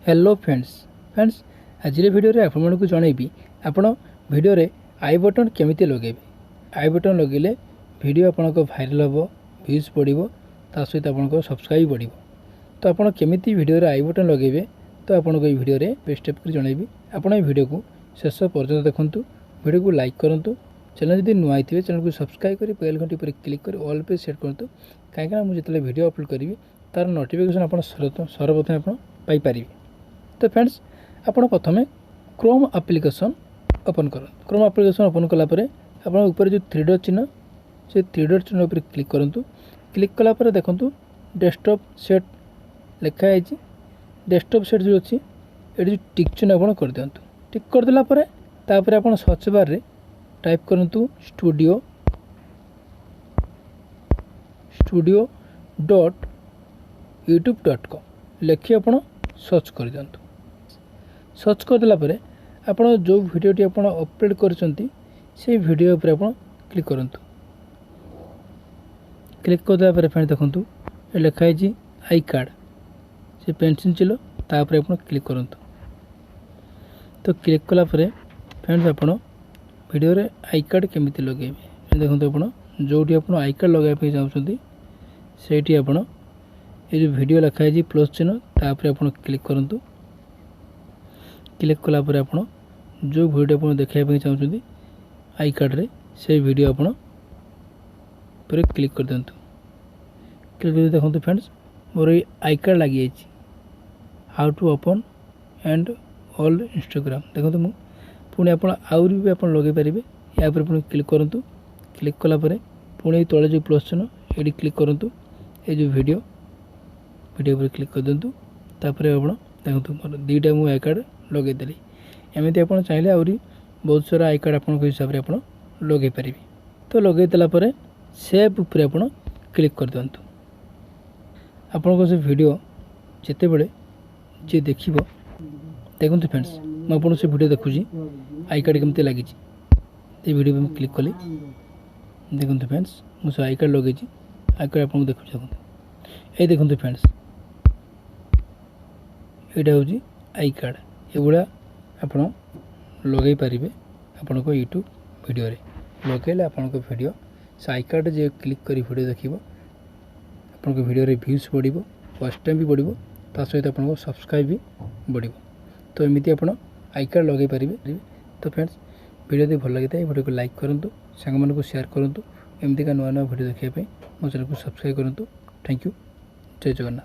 Hello friends आज video रे आपण को जनइबी आपण वीडियो रे आई बटन केमिति लगेबे। आई बटन लगेले वीडियो आपण को वायरल हबो, व्यूज पड़िबो, ता सहित आपण को सब्सक्राइब पड़िबो। तो आपण केमिति वीडियो रे आई बटन लगेबे तो आपण को वीडियो रे स्टेप कर जनइबी। आपण ए वीडियो को शेष पर्यंत देखंतु, वीडियो को लाइक करंतु, चैनल जदि नुआ आइथिबे चैनल को सब्सक्राइब करी बेल घंटी पर क्लिक कर ऑल पे सेट करंतु, काहेकि मु जतले वीडियो अपलोड करिवि तार नोटिफिकेशन आपण सर्वप्रथम आपण पाई पारिबे। तो फ्रेंड्स आपण प्रथमे क्रोम एप्लिकेशन ओपन करूँ। क्रोम एप्लिकेशन ओपन कलापर आप ऊपर जो थ्री डॉट चिन्ह से थ्री डॉट चिन्ह पर क्लिक करूँ। क्लिक कलापर देखूँ डेस्कटॉप सेट लिखाई है। डेस्कटॉप सेट जो अच्छी ये जो टिक चिन्ह आप कर दिंतु। टिक करदेला आप सर्च बार रे टाइप करूँ studio.youtube.com लिखी आप सर्च कर दिंतु। सर्च करदेला आप जो वीडियोटी आप अपलोड करछंती से वीडियो पर आप क्लिक करूँ। क्लिक करदेला फ्रेंड देखूँ ये लिखाई है आई कार्ड से पेंसिल चिलो तापर आप क्लिक करूँ। तो क्लिक कला फ्रेंड्स आप वीडियो रे आई कार्ड केमिति लगेबे देखो। आप जोटी आप आई कार्ड लगाइबा चाहते से आप ये जो वीडियो लिखाई है प्लस चिन्ह तापर आप क्लिक करूँ। क्लिक कलापर आप जो वीडियो आप देखा चाहते आई कार्ड रे से वीडियो आप पर क्लिक कर दिंतु। क्लिक कर देखो फ्रेंड्स मोर ये आई कार्ड लगी how to open and all Instagram देखो। मुझे पुणी आप भी आप लगे पारे या पुणी क्लिक करूँ। क्लिक कलापर पुणी तले जो प्लस चिन्ह ये क्लिक करूँ। ये जो वीडियो पर क्लिक कर दिंतु। तापर आप देखो मोर दुईटा मुझे आई कार्ड लगेदेली। एमती आप चाहिए आहरी बहुत सारा आई कार्ड आपन हिसाब से आप लगे पारे। तो लगेदेला सेव उपर आप क्लिक कर दिंतु। आपन से वीडियो जिते बड़े जी देख देखो फ्रेंड्स मुझे से वीडियो देखुची आई कार्ड केमती लगी वीडियो में क्लिक कली देखो फ्रेंड्स मुझे आई कार्ड लगे आई कार्ड आपको देखुची ये देखो फ्रेंड्स यहाँ हूँ आई कार्ड एगुड़ा आप लगे पारे आपण को यूट्यूब वीडियो रे लगेले आपण को वीडियो से आई कार्ड जो क्लिक करी वीडियो देखिबो आपण को वीडियो रे व्यूज बढ़िबो, वॉच टाइम भी बढ़िबो, ता सहित आपण को सब्सक्राइब भी बढ़िबो। तो एमिति आपण आई कार्ड लगे पारे। तो फ्रेंड्स वीडियो दे भल लगी था वीडियो को लाइक करंतु, संग मन को शेयर करंतु। एमिति का नुआ नुआ वीडियो देखिया पे मो चैनल को सब्सक्राइब करंतु। Thank you. जय जगन्नाथ।